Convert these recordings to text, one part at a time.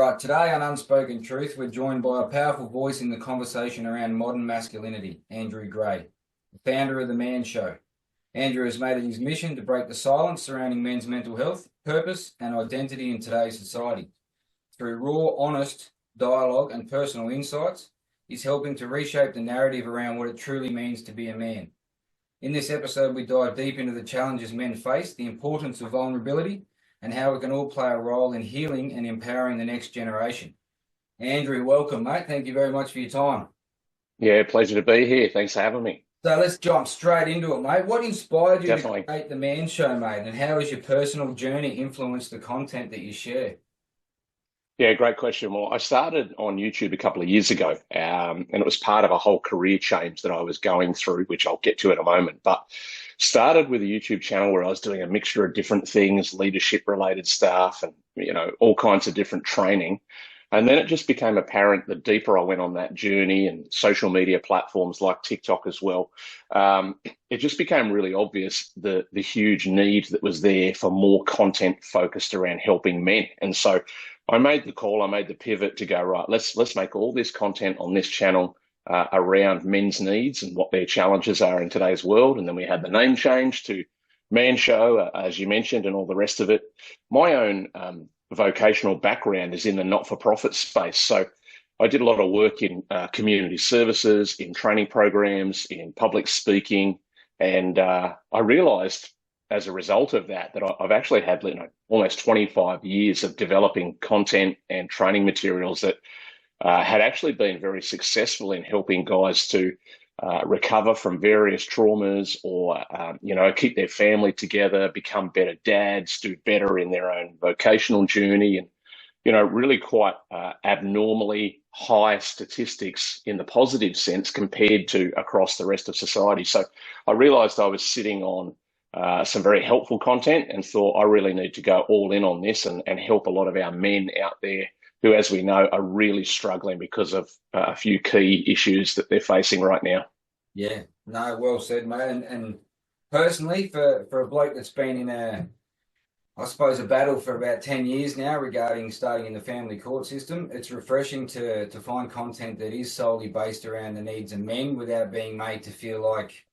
Right, today on Unspoken Truth, we're joined by a powerful voice in the conversation around modern masculinity, Andrew Gray, the founder of The Man Show. Andrew has made it his mission to break the silence surrounding men's mental health, purpose, and identity in today's society. Through raw, honest dialogue and personal insights, he's helping to reshape the narrative around what it truly means to be a man. In this episode, we dive deep into the challenges men face, the importance of vulnerability, and how we can all play a role in healing and empowering the next generation. Andrew, welcome, mate. Thank you very much for your time. Yeah, pleasure to be here. Thanks for having me. So let's jump straight into it, mate. What inspired you Definitely. to create The Man Show, mate? And how has your personal journey influenced the content that you share? Yeah, great question. Well, I started on YouTube a couple of years ago, and it was part of a whole career change that I was going through, which I'll get to in a moment. But started with a YouTube channel where I was doing a mixture of different things, leadership related stuff, and all kinds of different training. And then it just became apparent the deeper I went on that journey, and social media platforms like TikTok as well, it just became really obvious the huge need that was there for more content focused around helping men. And so I made the call, I made the pivot to go, right, let's make all this content on this channel around men's needs and what their challenges are in today's world. And then we had the name change to Man Show, as you mentioned, and all the rest of it. My own vocational background is in the not-for-profit space. So I did a lot of work in community services, in training programs, in public speaking. And I realized as a result of that I've actually had almost 25 years of developing content and training materials that had actually been very successful in helping guys to recover from various traumas, or keep their family together, become better dads, do better in their own vocational journey, and really quite abnormally high statistics in the positive sense compared to across the rest of society. So I realized I was sitting on some very helpful content and thought I really need to go all in on this and help a lot of our men out there who, as we know, are really struggling because of a few key issues that they're facing right now. Yeah, no, well said, mate. And personally, for a bloke that's been in I suppose, a battle for about 10 years now regarding starting in the family court system, it's refreshing to find content that is solely based around the needs of men without being made to feel like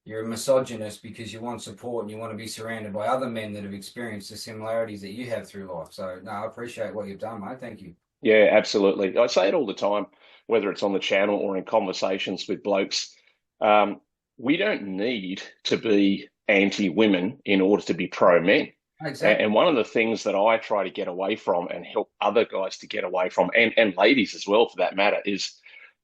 you're a misogynist because you want support and you want to be surrounded by other men that have experienced the similarities that you have through life. So, no, I appreciate what you've done, mate. Thank you. Yeah, absolutely. I say it all the time, whether it's on the channel or in conversations with blokes. We don't need to be anti-women in order to be pro-men. Exactly. And one of the things that I try to get away from and help other guys to get away from, and ladies as well for that matter, is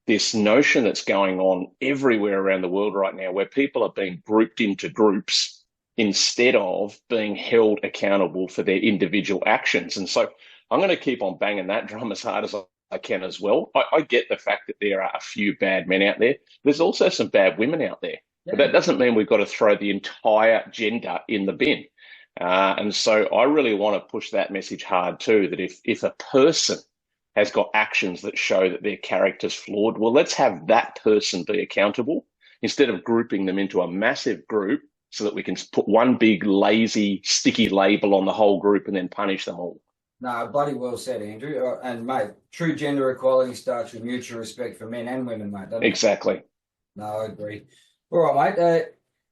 this notion that's going on everywhere around the world right now where people are being grouped into groups instead of being held accountable for their individual actions. And so I'm going to keep on banging that drum as hard as I can as well. I get the fact that there are a few bad men out there. There's also some bad women out there. Yeah. But that doesn't mean we've got to throw the entire gender in the bin. And so I really want to push that message hard too, that if a person has got actions that show that their character's flawed, well, let's have that person be accountable instead of grouping them into a massive group so that we can put one big, lazy, sticky label on the whole group and then punish them all. No, bloody well said, Andrew. And, mate, true gender equality starts with mutual respect for men and women, mate, doesn't it? Exactly. No, I agree. All right, mate.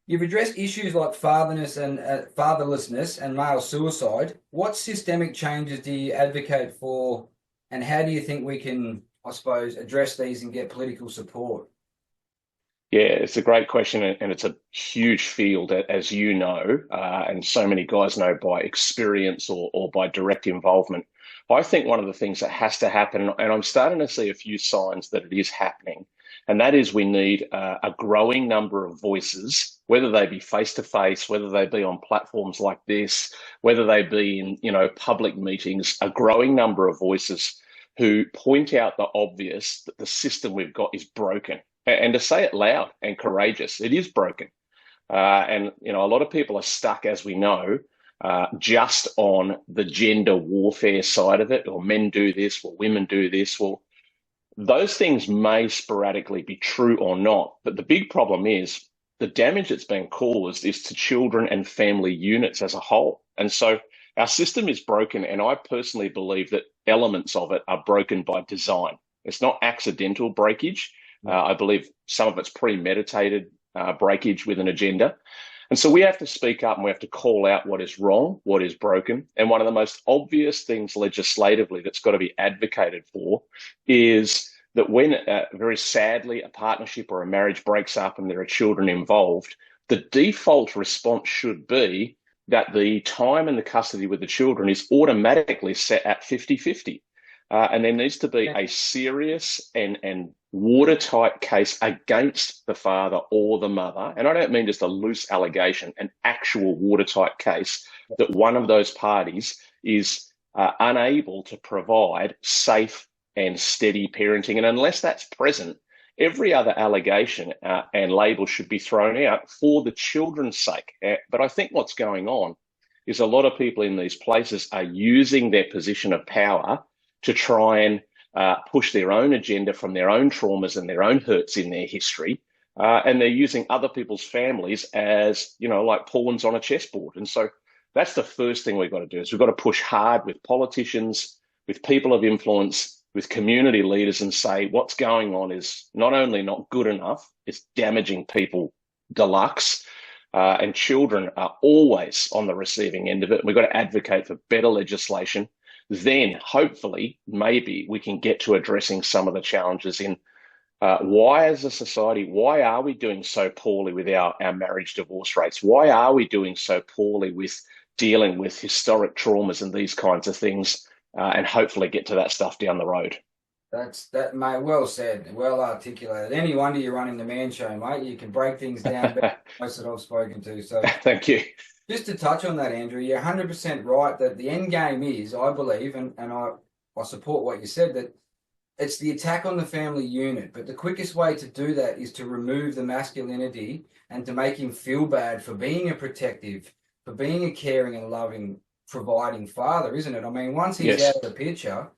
You've addressed issues like fatherlessness and male suicide. What systemic changes do you advocate for, and how do you think we can, I suppose, address these and get political support? Yeah, it's a great question, and it's a huge field, as you know, and so many guys know by experience or by direct involvement. I think one of the things that has to happen, and I'm starting to see a few signs that it is happening, and that is we need a growing number of voices, whether they be face-to-face, whether they be on platforms like this, whether they be in public meetings, a growing number of voices who point out the obvious, that the system we've got is broken. And to say it loud and courageous, it is broken. And a lot of people are stuck, as we know, just on the gender warfare side of it, or men do this, or women do this. Well, those things may sporadically be true or not, but the big problem is the damage that's being caused is to children and family units as a whole. And so Our system is broken, and I personally believe that elements of it are broken by design. It's not accidental breakage. I believe some of it's premeditated breakage with an agenda. And so we have to speak up and we have to call out what is wrong, what is broken. And one of the most obvious things legislatively that's got to be advocated for is that when, very sadly, a partnership or a marriage breaks up and there are children involved, the default response should be that the time and the custody with the children is automatically set at 50-50. And there needs to be a serious and watertight case against the father or the mother. And I don't mean just a loose allegation, an actual watertight case that one of those parties is unable to provide safe and steady parenting. And unless that's present, every other allegation and label should be thrown out for the children's sake. But I think what's going on is a lot of people in these places are using their position of power to try and push their own agenda from their own traumas and their own hurts in their history. And they're using other people's families as, like pawns on a chessboard. And so that's the first thing we've got to do is we've got to push hard with politicians, with people of influence, with community leaders and say what's going on is not only not good enough, it's damaging people deluxe. And children are always on the receiving end of it. We've got to advocate for better legislation. Then hopefully, maybe we can get to addressing some of the challenges in why as a society, why are we doing so poorly with our marriage divorce rates? Why are we doing so poorly with dealing with historic traumas and these kinds of things? And hopefully get to that stuff down the road. That, mate. Well said, well articulated. Any wonder you're running the Man Show, mate. You can break things down better than most that I've spoken to. So thank you. Just to touch on that, Andrew, you're 100% right that the end game is, I believe, and I support what you said, that it's the attack on the family unit. But the quickest way to do that is to remove the masculinity and to make him feel bad for being a protective, for being a caring and loving, providing father, isn't it? I mean, once he's out of the picture,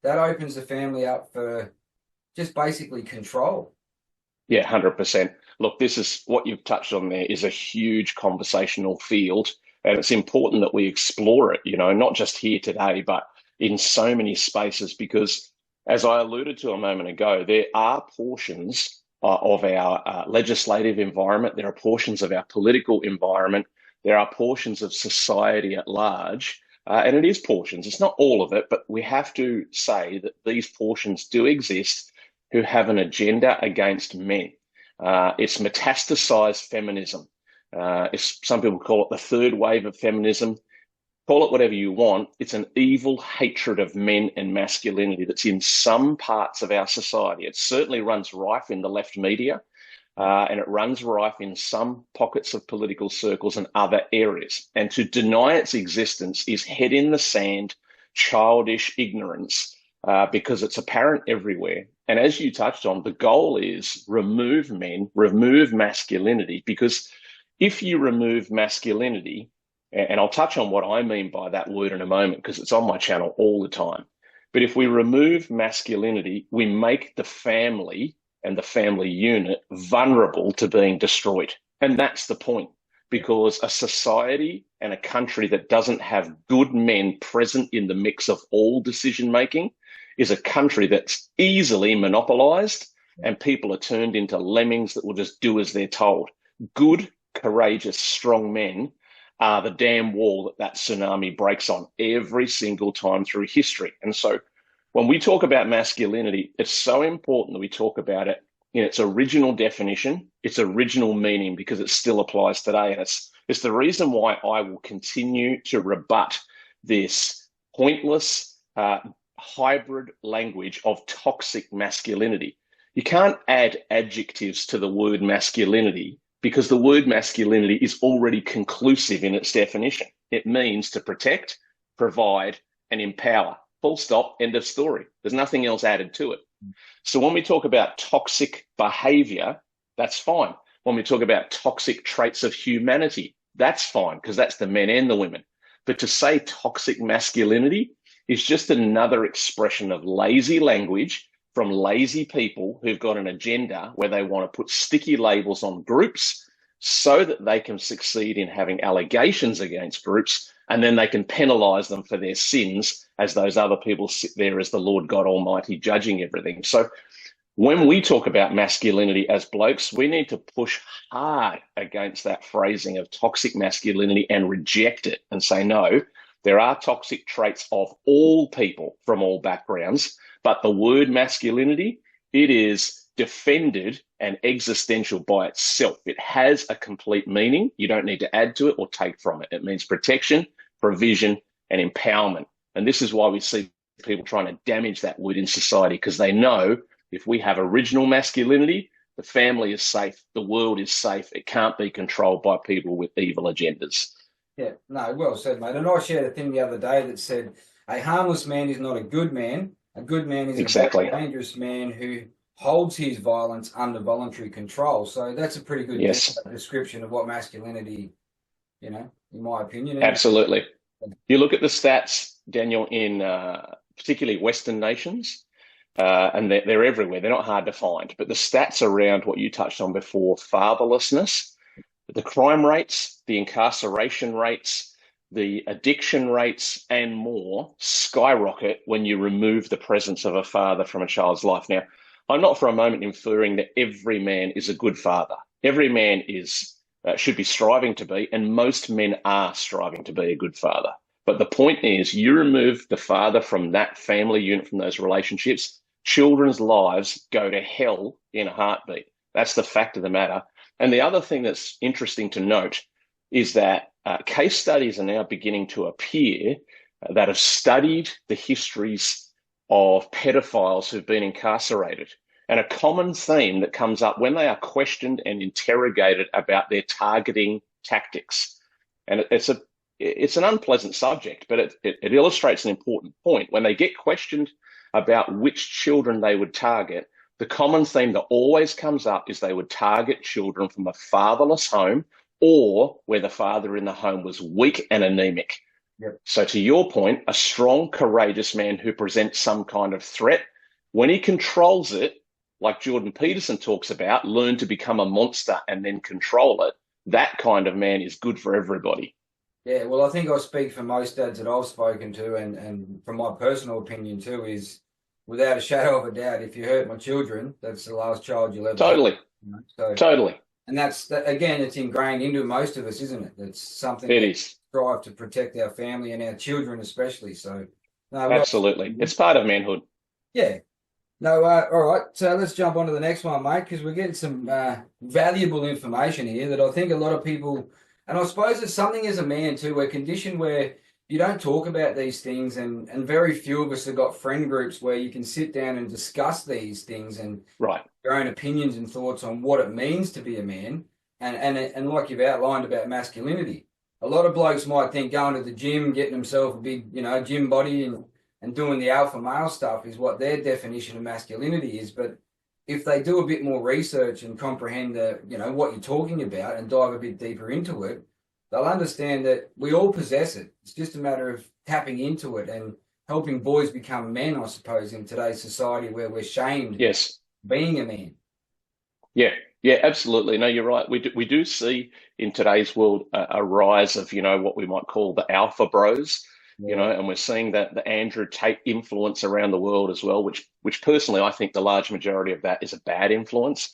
that opens the family up for just basically control. Yeah, 100%. Look, this is what you've touched on there is a huge conversational field, and it's important that we explore it, not just here today, but in so many spaces, because as I alluded to a moment ago, there are portions of our legislative environment, there are portions of our political environment, there are portions of society at large, and it is portions. It's not all of it, but we have to say that these portions do exist who have an agenda against men. It's metastasized feminism. Some people call it the third wave of feminism. Call it whatever you want. It's an evil hatred of men and masculinity that's in some parts of our society. It certainly runs rife in the left media. And it runs rife in some pockets of political circles and other areas. And to deny its existence is head in the sand, childish ignorance, because it's apparent everywhere. And as you touched on, the goal is remove men, remove masculinity, because if you remove masculinity, and I'll touch on what I mean by that word in a moment, because it's on my channel all the time. But if we remove masculinity, we make the family and the family unit vulnerable to being destroyed. And that's the point, because a society and a country that doesn't have good men present in the mix of all decision-making is a country that's easily monopolized, and people are turned into lemmings that will just do as they're told. Good, courageous, strong men are the damn wall that tsunami breaks on every single time through history. And so when we talk about masculinity, it's so important that we talk about it in its original definition, its original meaning, because it still applies today. And it's the reason why I will continue to rebut this pointless hybrid language of toxic masculinity. You can't add adjectives to the word masculinity because the word masculinity is already conclusive in its definition. It means to protect, provide, and empower. Full stop, end of story. There's nothing else added to it. So when we talk about toxic behavior, that's fine. When we talk about toxic traits of humanity, that's fine, because that's the men and the women. But to say toxic masculinity is just another expression of lazy language from lazy people who've got an agenda where they want to put sticky labels on groups so that they can succeed in having allegations against groups and then they can penalize them for their sins as those other people sit there as the Lord God Almighty judging everything. So when we talk about masculinity as blokes, we need to push hard against that phrasing of toxic masculinity and reject it and say, no, there are toxic traits of all people from all backgrounds, but the word masculinity, it is defended and existential by itself. It has a complete meaning. You don't need to add to it or take from it. It means protection, provision, and empowerment. And this is why we see people trying to damage that word in society, because they know if we have original masculinity, the family is safe, the world is safe. It can't be controlled by people with evil agendas. Yeah, no, well said, mate. And I shared a thing the other day that said a harmless man is not a good man. A good man is Exactly. a very dangerous man who holds his violence under voluntary control. So that's a pretty good description of what masculinity, in my opinion. Absolutely. You look at the stats, Daniel, in particularly Western nations, and they're everywhere. They're not hard to find. But the stats around what you touched on before, fatherlessness, the crime rates, the incarceration rates, the addiction rates, and more skyrocket when you remove the presence of a father from a child's life. Now, I'm not for a moment inferring that every man is a good father. Every man should be striving to be, and most men are striving to be a good father. But the point is, you remove the father from that family unit, from those relationships, children's lives go to hell in a heartbeat. That's the fact of the matter. And the other thing that's interesting to note is that case studies are now beginning to appear that have studied the histories of pedophiles who've been incarcerated. And a common theme that comes up when they are questioned and interrogated about their targeting tactics. And it's an unpleasant subject, but it illustrates an important point. When they get questioned about which children they would target, the common theme that always comes up is they would target children from a fatherless home or where the father in the home was weak and anemic. Yep. So to your point, a strong, courageous man who presents some kind of threat, when he controls it, like Jordan Peterson talks about, learn to become a monster and then control it, that kind of man is good for everybody. Yeah, well, I think I speak for most dads that I've spoken to, and from my personal opinion too, is without a shadow of a doubt, if you hurt my children, that's the last child you'll ever Totally. have. So, totally. And again, it's ingrained into most of us, isn't it? It's something it that is. We strive to protect our family and our children especially. So, no, absolutely. It's part of manhood. Yeah. No, all right. So let's jump on to the next one, mate, because we're getting some valuable information here that I think a lot of people, and I suppose it's something as a man too, we're conditioned where you don't talk about these things, and very few of us have got friend groups where you can sit down and discuss these things and your own opinions and thoughts on what it means to be a man, and like you've outlined about masculinity. A lot of blokes might think going to the gym, getting themselves a big, gym body and doing the alpha male stuff is what their definition of masculinity is. But if they do a bit more research and comprehend what you're talking about and dive a bit deeper into it, they'll understand that we all possess it. It's just a matter of tapping into it and helping boys become men, I suppose, in today's society where we're shamed being a man. Yeah, absolutely. No, you're right. We do see in today's world a rise of, what we might call the alpha bros. And we're seeing that the Andrew Tate influence around the world as well, which personally I think the large majority of that is a bad influence.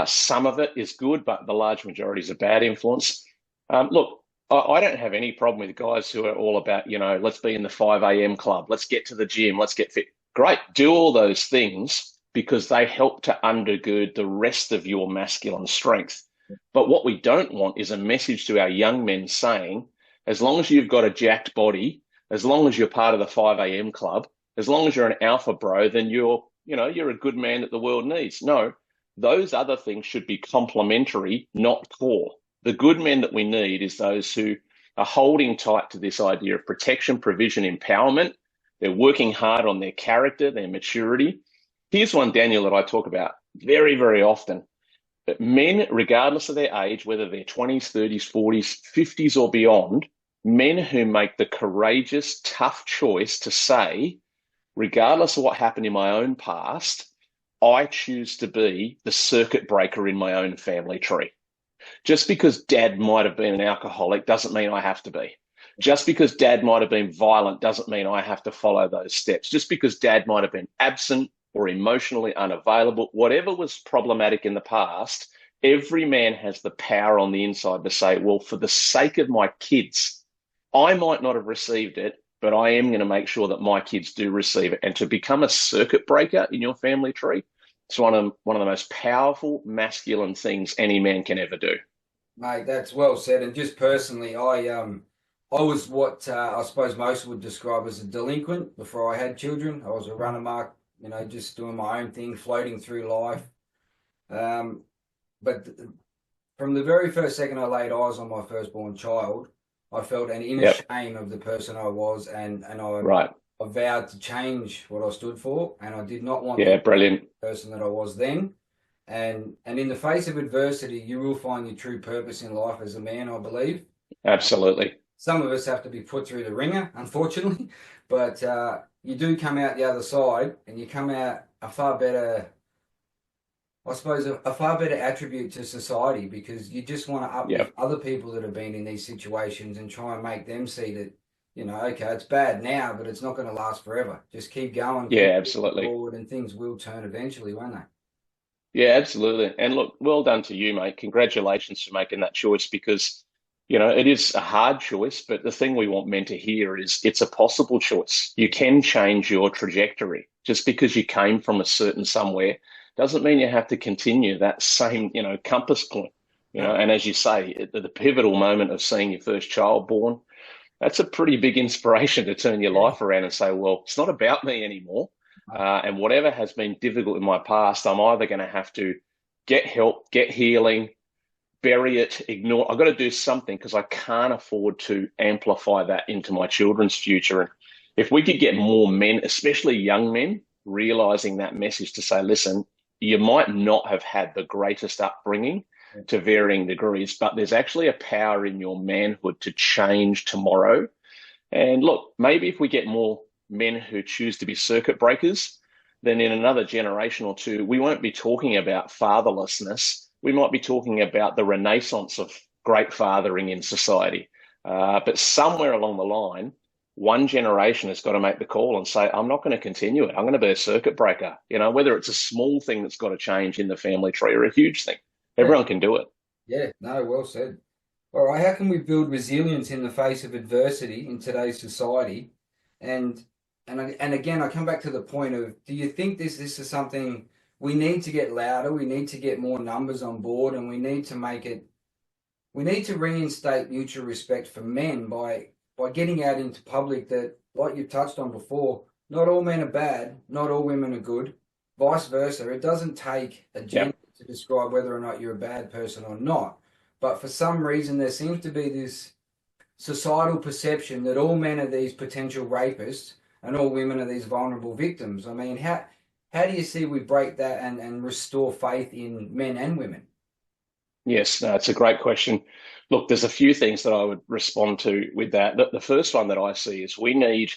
Some of it is good, but the large majority is a bad influence. Look, I don't have any problem with guys who are all about, let's be in the 5 a.m. club, let's get to the gym, let's get fit. Great, do all those things because they help to undergird the rest of your masculine strength. But what we don't want is a message to our young men saying, as long as you've got a jacked body, as long as you're part of the 5 a.m. club, as long as you're an alpha bro, then you're a good man that the world needs. No, those other things should be complementary, not core. The good men that we need is those who are holding tight to this idea of protection, provision, empowerment. They're working hard on their character, their maturity. Here's one, Daniel, that I talk about very, very often. That men, regardless of their age, whether they're 20s, 30s, 40s, 50s or beyond, men who make the courageous, tough choice to say, regardless of what happened in my own past, I choose to be the circuit breaker in my own family tree. Just because dad might have been an alcoholic doesn't mean I have to be. Just because dad might have been violent doesn't mean I have to follow those steps. Just because dad might have been absent or emotionally unavailable, whatever was problematic in the past, every man has the power on the inside to say, well, for the sake of my kids, I might not have received it, but I am going to make sure that my kids do receive it. And to become a circuit breaker in your family tree, it's one of the most powerful masculine things any man can ever do. Mate, that's well said. And just personally, I was what I suppose most would describe as a delinquent before I had children. I was a runner mark, just doing my own thing, floating through life. Um, but from the very first second I laid eyes on my firstborn child, I felt an inner Yep. shame of the person I was, and Right. I vowed to change what I stood for, and I did not want Yeah. the Brilliant. person that I was then. And in the face of adversity, you will find your true purpose in life as a man, I believe. Absolutely. Some of us have to be put through the ringer, unfortunately, but you do come out the other side, and you come out a far better, I suppose, a far better attribute to society, because you just want to uplift Yep. other people that have been in these situations and try and make them see that, okay, it's bad now, but it's not going to last forever. Just keep going, keep Yeah, moving absolutely. forward, and things will turn eventually, won't they? Yeah, absolutely. And look, well done to you, mate. Congratulations for making that choice because, it is a hard choice, but the thing we want men to hear is it's a possible choice. You can change your trajectory. Just because you came from a certain somewhere doesn't mean you have to continue that same, compass point. No. And as you say, at the pivotal moment of seeing your first child born, that's a pretty big inspiration to turn your Yeah. life around and say, well, it's not about me anymore. And whatever has been difficult in my past, I'm either going to have to get help, get healing, bury it, ignore. I've got to do something because I can't afford to amplify that into my children's future. And if we could get more men, especially young men, realizing that message to say, listen, you might not have had the greatest upbringing to varying degrees, but there's actually a power in your manhood to change tomorrow. And look, maybe if we get more men who choose to be circuit breakers, then in another generation or two, we won't be talking about fatherlessness. We might be talking about the renaissance of great fathering in society. But somewhere along the line, one generation has got to make the call and say, I'm not going to continue it. I'm going to be a circuit breaker. Whether it's a small thing that's got to change in the family tree or a huge thing, Yeah. everyone can do it. Yeah. No, well said. All right, how can we build resilience in the face of adversity in today's society? And and again, I come back to the point of, do you think this is something we need to get louder, we need to get more numbers on board, and we need to make it, we need to reinstate mutual respect for men by getting out into public that, like you've touched on before, not all men are bad, not all women are good, vice versa. It doesn't take a Yeah. gender to describe whether or not you're a bad person or not. But for some reason, there seems to be this societal perception that all men are these potential rapists and all women are these vulnerable victims. I mean, how do you see we break that and restore faith in men and women? Yes, no, it's a great question. Look, there's a few things that I would respond to with that. The first one that I see is we need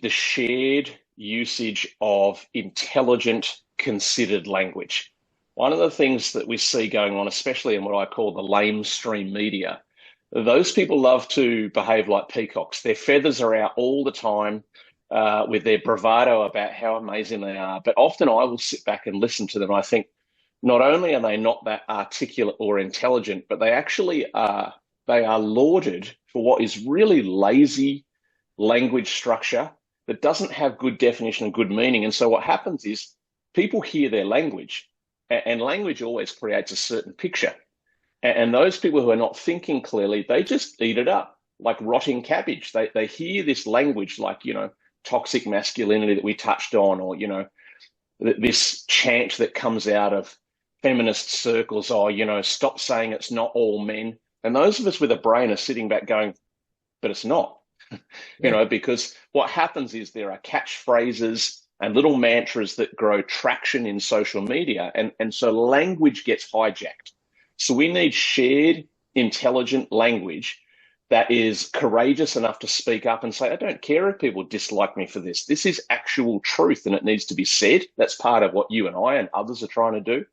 the shared usage of intelligent, considered language. One of the things that we see going on, especially in what I call the lamestream media, those people love to behave like peacocks. Their feathers are out all the time with their bravado about how amazing they are. But often I will sit back and listen to them. And I think not only are they not that articulate or intelligent, but they actually are. They are lauded for what is really lazy language structure that doesn't have good definition and good meaning. And so what happens is people hear their language, and language always creates a certain picture. And those people who are not thinking clearly, they just eat it up like rotting cabbage. They hear this language like, toxic masculinity that we touched on, or, this chant that comes out of feminist circles, or, stop saying it's not all men. And those of us with a brain are sitting back going, but it's not. Yeah. Because what happens is there are catchphrases and little mantras that grow traction in social media. And so language gets hijacked. So we need shared, intelligent language that is courageous enough to speak up and say, I don't care if people dislike me for this. This is actual truth and it needs to be said. That's part of what you and I and others are trying to do.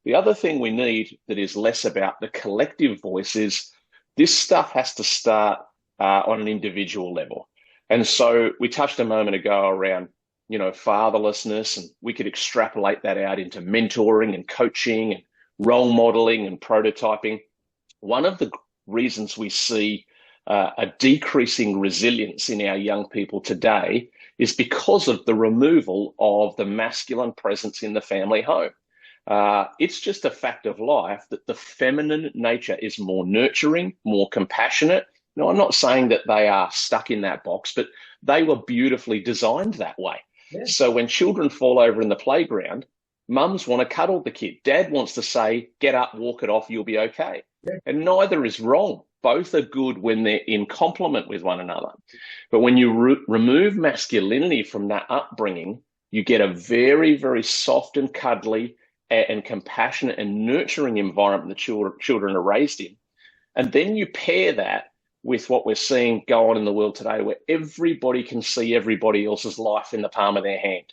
The other thing we need that is less about the collective voice is this stuff has to start on an individual level. And so we touched a moment ago around, fatherlessness, and we could extrapolate that out into mentoring and coaching and role modeling and prototyping. One of the reasons we see a decreasing resilience in our young people today is because of the removal of the masculine presence in the family home. It's just a fact of life that the feminine nature is more nurturing, more compassionate. No, I'm not saying that they are stuck in that box, but they were beautifully designed that way. Yeah. So when children fall over in the playground, mums want to cuddle the kid. Dad wants to say, get up, walk it off, you'll be okay. Yeah. And neither is wrong. Both are good when they're in complement with one another. But when you remove masculinity from that upbringing, you get a very, very soft and cuddly and compassionate and nurturing environment the children are raised in. And then you pair that with what we're seeing go on in the world today, where everybody can see everybody else's life in the palm of their hand.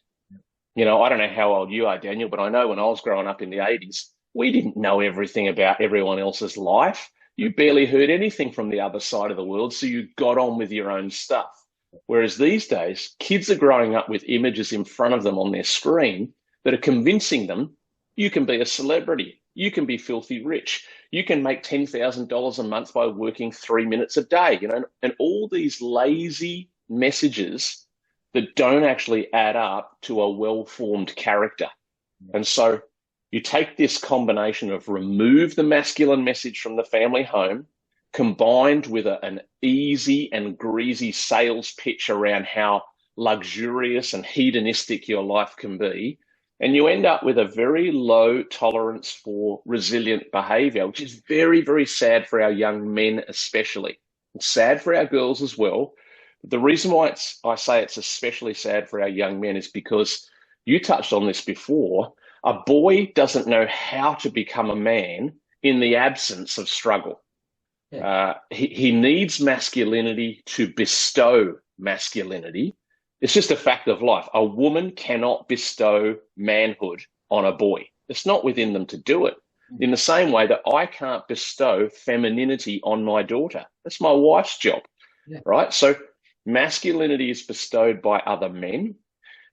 I don't know how old you are, Daniel, but I know when I was growing up in the 80s, we didn't know everything about everyone else's life. You barely heard anything from the other side of the world, so you got on with your own stuff. Whereas these days, kids are growing up with images in front of them on their screen that are convincing them you can be a celebrity, you can be filthy rich, you can make $10,000 a month by working 3 minutes a day, and all these lazy messages that don't actually add up to a well-formed character. And so you take this combination of remove the masculine message from the family home, combined with an easy and greasy sales pitch around how luxurious and hedonistic your life can be, and you end up with a very low tolerance for resilient behavior, which is very, very sad for our young men especially. It's sad for our girls as well. The reason why I say it's especially sad for our young men is because you touched on this before. A boy doesn't know how to become a man in the absence of struggle. Yeah. He needs masculinity to bestow masculinity. It's just a fact of life. A woman cannot bestow manhood on a boy. It's not within them to do it. In the same way that I can't bestow femininity on my daughter. That's my wife's job, right? So masculinity is bestowed by other men.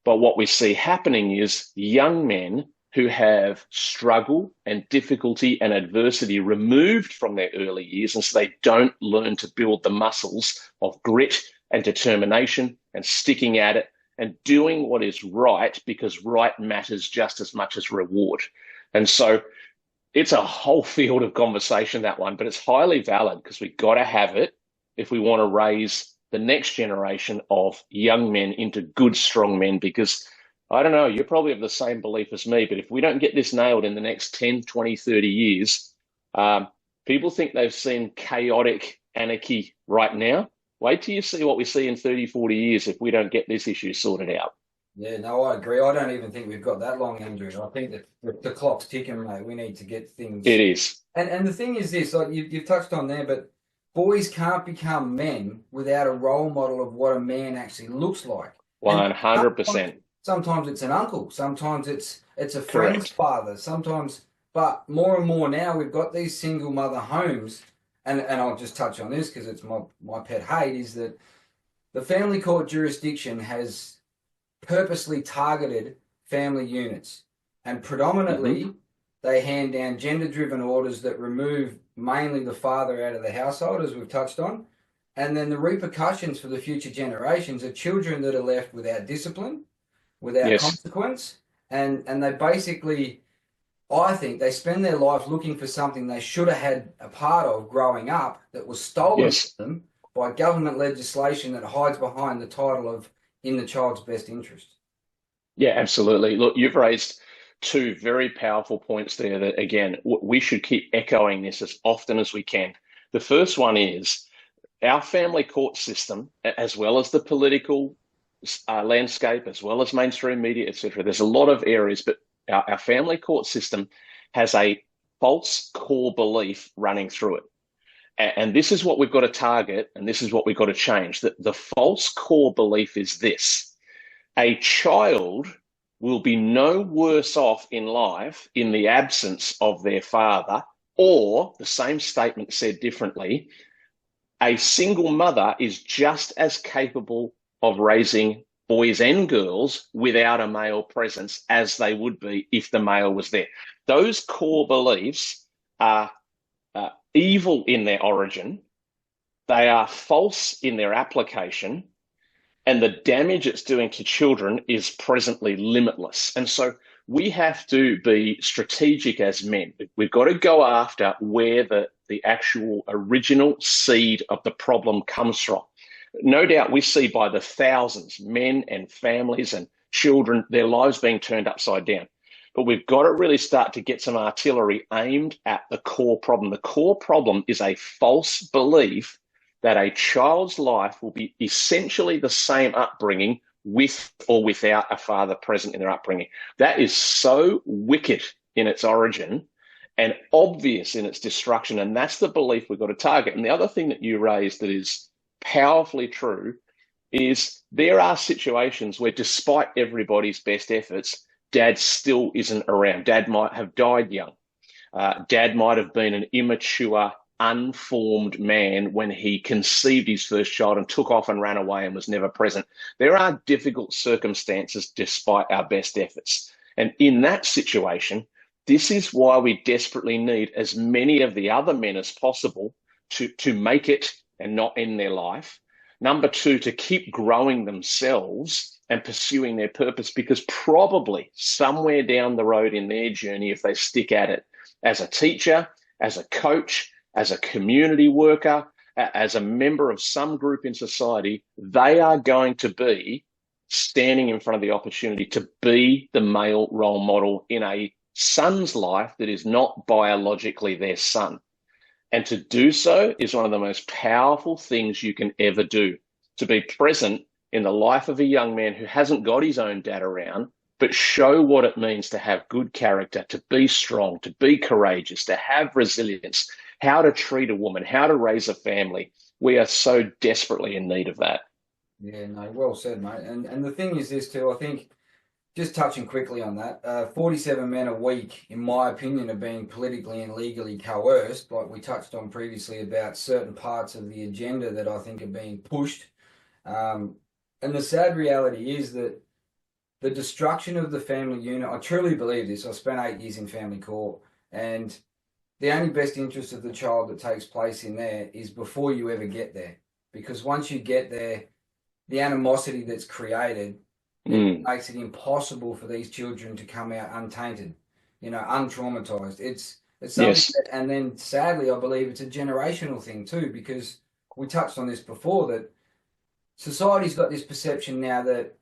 But what we see happening is young men who have struggle and difficulty and adversity removed from their early years, and so they don't learn to build the muscles of grit and determination and sticking at it and doing what is right, because right matters just as much as reward. And so it's a whole field of conversation, that one, but it's highly valid because we've got to have it if we want to raise the next generation of young men into good, strong men. Because I don't know, you're probably of the same belief as me, but if we don't get this nailed in the next 10, 20, 30 years, people think they've seen chaotic anarchy right now. Wait till you see what we see in 30, 40 years if we don't get this issue sorted out. Yeah, no, I agree. I don't even think we've got that long, Andrew. I think that the clock's ticking, mate. We need to get things... It is. And the thing is this, like you've touched on there, but boys can't become men without a role model of what a man actually looks like. 100%. Sometimes it's an uncle. Sometimes it's a friend's father. Sometimes... But more and more now, we've got these single mother homes. And I'll just touch on this because it's my pet hate, is that the family court jurisdiction has purposely targeted family units, and predominantly they hand down gender-driven orders that remove mainly the father out of the household, as we've touched on, and then the repercussions for the future generations are children that are left without discipline, without consequence, and they basically... I think they spend their life looking for something they should have had a part of growing up that was stolen from them by government legislation that hides behind the title of in the child's best interest. Yeah, absolutely. Look, you've raised two very powerful points there that, again, we should keep echoing this as often as we can. The first one is our family court system, as well as the political landscape, as well as mainstream media, etc. There's a lot of areas, but our family court system has a false core belief running through it. And this is what we've got to target, and this is what we've got to change. The false core belief is this: a child will be no worse off in life in the absence of their father, or, the same statement said differently, a single mother is just as capable of raising boys and girls without a male presence as they would be if the male was there. Those core beliefs are evil in their origin, they are false in their application, and the damage it's doing to children is presently limitless. And so we have to be strategic as men. We've got to go after where the actual original seed of the problem comes from. No doubt we see by the thousands, men and families and children, their lives being turned upside down. But we've got to really start to get some artillery aimed at the core problem. The core problem is a false belief that a child's life will be essentially the same upbringing with or without a father present in their upbringing. That is so wicked in its origin and obvious in its destruction. And that's the belief we've got to target. And the other thing that you raised that is powerfully true is there are situations where, despite everybody's best efforts, dad still isn't around. Dad might have died young. Dad might have been an immature, unformed man when he conceived his first child and took off and ran away and was never present. There are difficult circumstances despite our best efforts. And in that situation, this is why we desperately need as many of the other men as possible to make it and not end their life. Number two, to keep growing themselves and pursuing their purpose, because probably somewhere down the road in their journey, if they stick at it as a teacher, as a coach, as a community worker, as a member of some group in society, they are going to be standing in front of the opportunity to be the male role model in a son's life that is not biologically their son. And to do so is one of the most powerful things you can ever do, to be present in the life of a young man who hasn't got his own dad around, but show what it means to have good character, to be strong, to be courageous, to have resilience, how to treat a woman, how to raise a family. We are so desperately in need of that. Yeah, no, well said, mate. And the thing is this too, I think, just touching quickly on that, 47 men a week, in my opinion, are being politically and legally coerced, like we touched on previously about certain parts of the agenda that I think are being pushed. And the sad reality is that the destruction of the family unit, I truly believe this. I spent 8 years in family court, and the only best interest of the child that takes place in there is before you ever get there. Because once you get there, the animosity that's created makes it impossible for these children to come out untainted, untraumatized. It's something Yes. and then sadly, I believe it's a generational thing too, because we touched on this before, that society's got this perception now that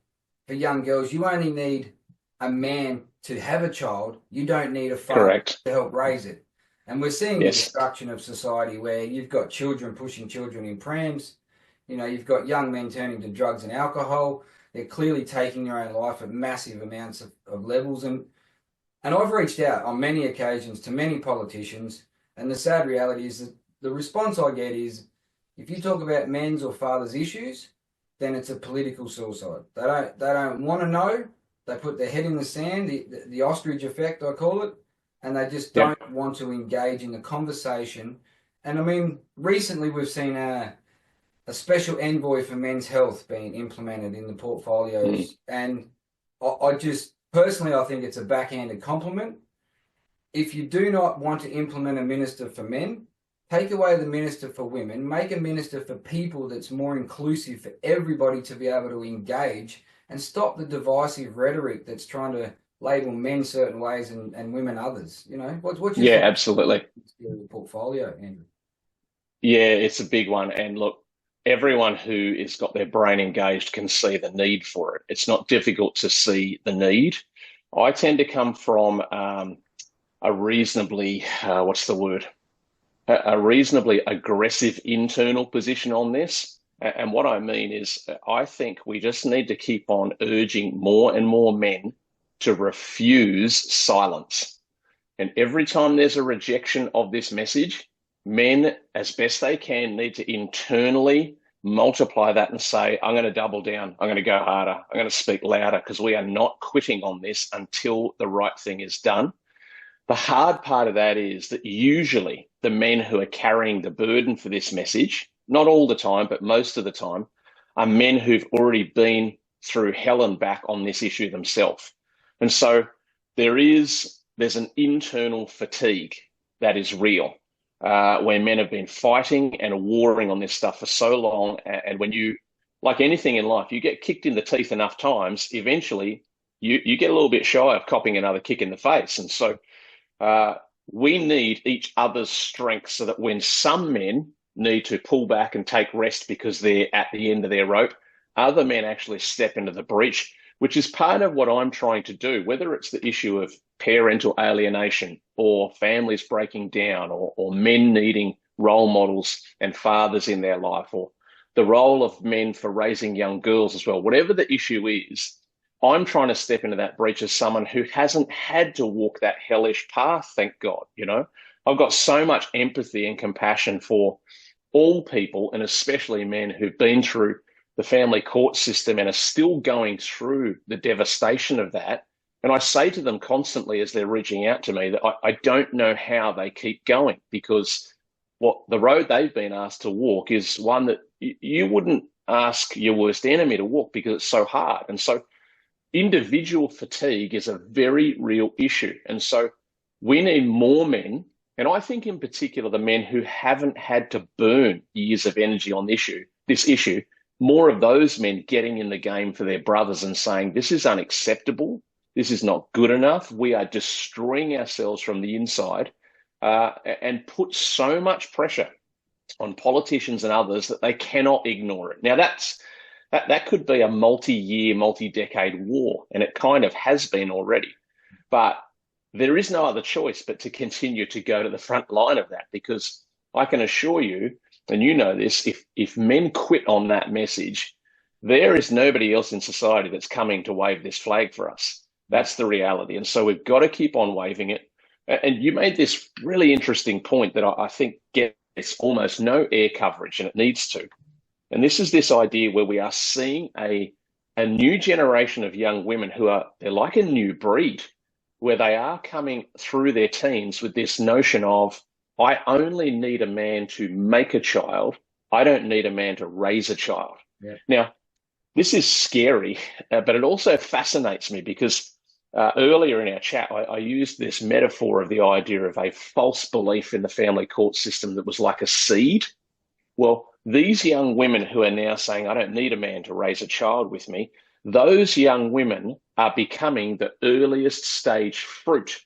for young girls, you only need a man to have a child. You don't need a father Correct. to help raise it. And we're seeing the Yes. destruction of society where you've got children pushing children in prams. You've got young men turning to drugs and alcohol. They're clearly taking their own life at massive amounts of levels. And I've reached out on many occasions to many politicians. And the sad reality is that the response I get is, if you talk about men's or fathers' issues, then it's a political suicide. They don't want to know. They put their head in the sand, the ostrich effect, I call it, and they just don't want to engage in the conversation. And I mean, recently we've seen a special envoy for men's health being implemented in the portfolios. And I just, personally, I think it's a backhanded compliment. If you do not want to implement a minister for men, take away the minister for women, make a minister for people that's more inclusive for everybody to be able to engage, and stop the divisive rhetoric that's trying to label men certain ways and women others. What's your Absolutely. portfolio, Andrew? Yeah, it's a big one. And look, everyone who has got their brain engaged can see the need for it. It's not difficult to see the need. I tend to come from a reasonably, a reasonably aggressive internal position on this. And what I mean is, I think we just need to keep on urging more and more men to refuse silence. And every time there's a rejection of this message, men, as best they can, need to internally multiply that and say, I'm going to double down. I'm going to go harder. I'm going to speak louder, because we are not quitting on this until the right thing is done. The hard part of that is that usually the men who are carrying the burden for this message not all the time, but most of the time, are men who've already been through hell and back on this issue themselves. And so there's an internal fatigue that is real, where men have been fighting and warring on this stuff for so long. And when you, like anything in life, you get kicked in the teeth enough times, eventually you get a little bit shy of copping another kick in the face. And so uh, we need each other's strength so that when some men need to pull back and take rest because they're at the end of their rope, other men actually step into the breach, which is part of what I'm trying to do, whether it's the issue of parental alienation or families breaking down or men needing role models and fathers in their life or the role of men for raising young girls as well. Whatever the issue is, I'm trying to step into that breach as someone who hasn't had to walk that hellish path, thank God. I've got so much empathy and compassion for all people, and especially men who've been through the family court system and are still going through the devastation of that. And I say to them constantly as they're reaching out to me that I don't know how they keep going, because what the road they've been asked to walk is one that you wouldn't ask your worst enemy to walk because it's so hard. And so individual fatigue is a very real issue. And so we need more men, and I think in particular the men who haven't had to burn years of energy on this issue, more of those men getting in the game for their brothers and saying, this is unacceptable, this is not good enough, we are destroying ourselves from the inside, and put so much pressure on politicians and others that they cannot ignore it. Now that could be a multi-year, multi-decade war, and it kind of has been already. But there is no other choice but to continue to go to the front line of that, because I can assure you, and you know this, if men quit on that message, there is nobody else in society that's coming to wave this flag for us. That's the reality. And so we've got to keep on waving it. And you made this really interesting point that I think gets almost no air coverage, and it needs to. And this is this idea where we are seeing a new generation of young women they're like a new breed, where they are coming through their teens with this notion of, I only need a man to make a child. I don't need a man to raise a child. Yeah. Now, this is scary, but it also fascinates me because earlier in our chat, I used this metaphor of the idea of a false belief in the family court system that was like a seed. Well, these young women who are now saying, I don't need a man to raise a child with me, those young women are becoming the earliest stage fruit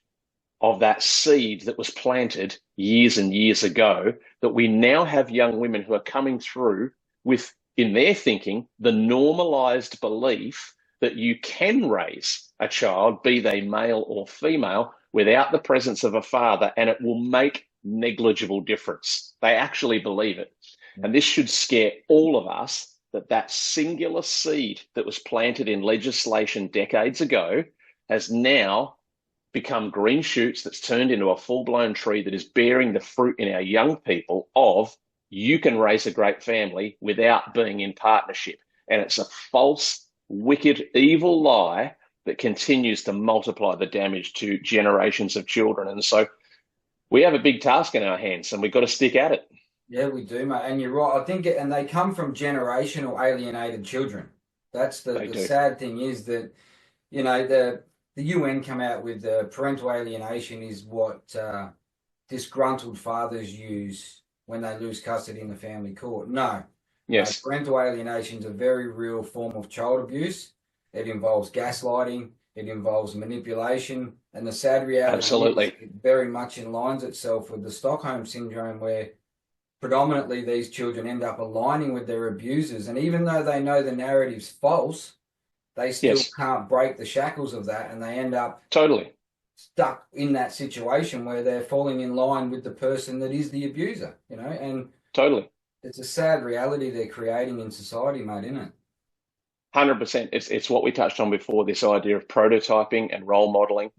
of that seed that was planted years and years ago, that we now have young women who are coming through with, in their thinking, the normalized belief that you can raise a child, be they male or female, without the presence of a father, and it will make negligible difference. They actually believe it. And this should scare all of us, that singular seed that was planted in legislation decades ago has now become green shoots that's turned into a full-blown tree that is bearing the fruit in our young people of, you can raise a great family without being in partnership. And it's a false, wicked, evil lie that continues to multiply the damage to generations of children. And so we have a big task in our hands, and we've got to stick at it. Yeah, we do, mate. And you're right. I think, and they come from generational alienated children. That's the sad thing is that, the UN come out with parental alienation is what disgruntled fathers use when they lose custody in the family court. No. Yes. Parental alienation is a very real form of child abuse. It involves gaslighting. It involves manipulation. And the sad reality is it very much aligns itself with the Stockholm Syndrome, where predominantly these children end up aligning with their abusers. And even though they know the narrative's false, they still can't break the shackles of that, and they end up stuck in that situation where they're falling in line with the person that is the abuser, and it's a sad reality they're creating in society, mate, isn't it? 100%. It's what we touched on before, this idea of prototyping and role modeling.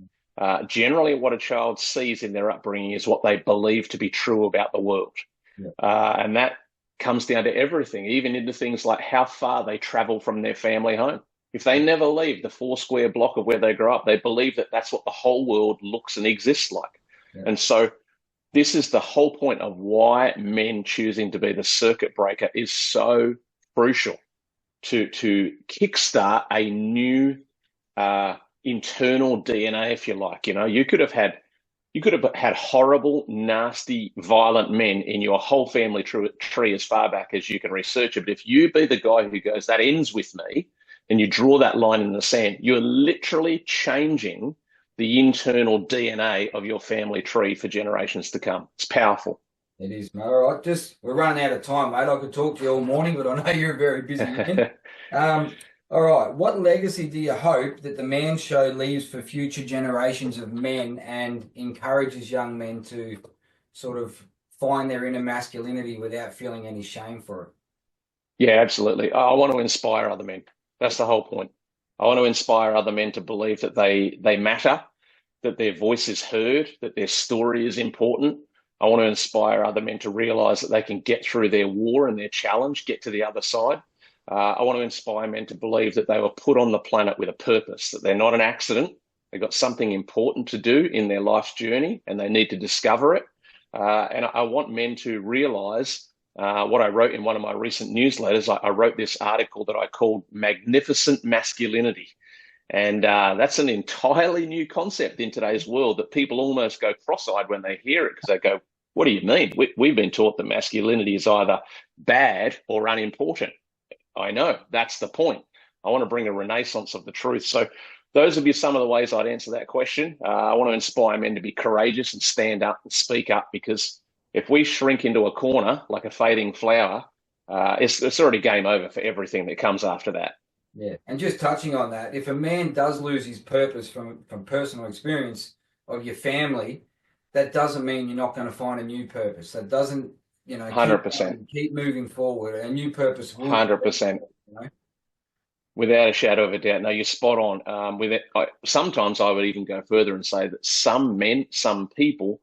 Generally, what a child sees in their upbringing is what they believe to be true about the world. Yeah. And that comes down to everything, even into things like how far they travel from their family home. If they never leave the 4-square block of where they grow up, they believe that that's what the whole world looks and exists like. Yeah. And so this is the whole point of why men choosing to be the circuit breaker is so crucial to kickstart a new internal DNA, if you like. You could have had horrible, nasty, violent men in your whole family tree as far back as you can research it. But if you be the guy who goes, that ends with me, and you draw that line in the sand, you're literally changing the internal DNA of your family tree for generations to come. It's powerful. It is, mate. All right, we're running out of time, mate. I could talk to you all morning, but I know you're a very busy man. All right, what legacy do you hope that the Man Show leaves for future generations of men and encourages young men to sort of find their inner masculinity without feeling any shame for it? Yeah, absolutely. I want to inspire other men. That's the whole point. I want to inspire other men to believe that they matter, that their voice is heard, that their story is important. I want to inspire other men to realize that they can get through their war and their challenge, get to the other side. I want to inspire men to believe that they were put on the planet with a purpose, that they're not an accident. They've got something important to do in their life's journey and they need to discover it. And I want men to realize what I wrote in one of my recent newsletters. I wrote this article that I called Magnificent Masculinity. And that's an entirely new concept in today's world that people almost go cross-eyed when they hear it because they go, what do you mean? We've been taught that masculinity is either bad or unimportant. I know, that's the point. I want to bring a renaissance of the truth. So those would be some of the ways I'd answer that question. I want to inspire men to be courageous and stand up and speak up, because if we shrink into a corner like a fading flower, it's already game over for everything that comes after that. Yeah, and just touching on that, if a man does lose his purpose from personal experience of your family, that doesn't mean you're not going to find a new purpose. That doesn't, 100%. Keep moving forward. A new purpose will 100%. Without a shadow of a doubt. No, you're spot on. Sometimes I would even go further and say that some men, some people,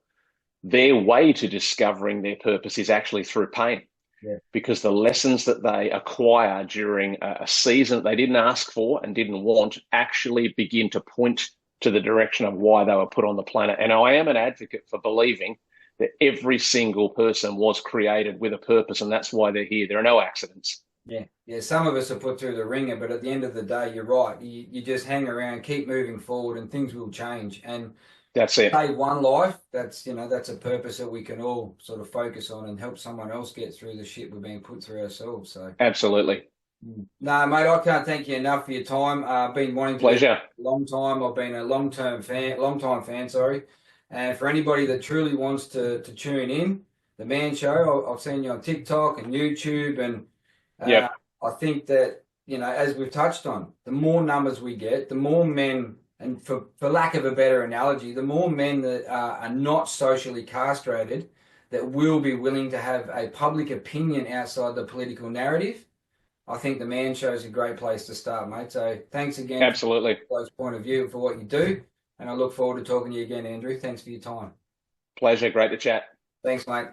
their way to discovering their purpose is actually through pain. Yeah. Because the lessons that they acquire during a season that they didn't ask for and didn't want actually begin to point to the direction of why they were put on the planet. And I am an advocate for believing that every single person was created with a purpose, and that's why they're here. There are no accidents. Yeah. Some of us are put through the ringer, but at the end of the day, you're right. You just hang around, keep moving forward, and things will change. And that's it. Save one life. That's a purpose that we can all sort of focus on and help someone else get through the shit we're being put through ourselves. So absolutely. No, mate, I can't thank you enough for your time. I've been wanting to Pleasure. a long time. I've been a long time fan, sorry. And for anybody that truly wants to tune in, the Man Show, I've seen you on TikTok and YouTube, and I think that, as we've touched on, the more numbers we get, the more men, and for lack of a better analogy, the more men that are not socially castrated, that will be willing to have a public opinion outside the political narrative, I think the Man Show is a great place to start, mate. So thanks again. Absolutely. For those point of view for what you do. And I look forward to talking to you again, Andrew. Thanks for your time. Pleasure. Great to chat. Thanks, mate.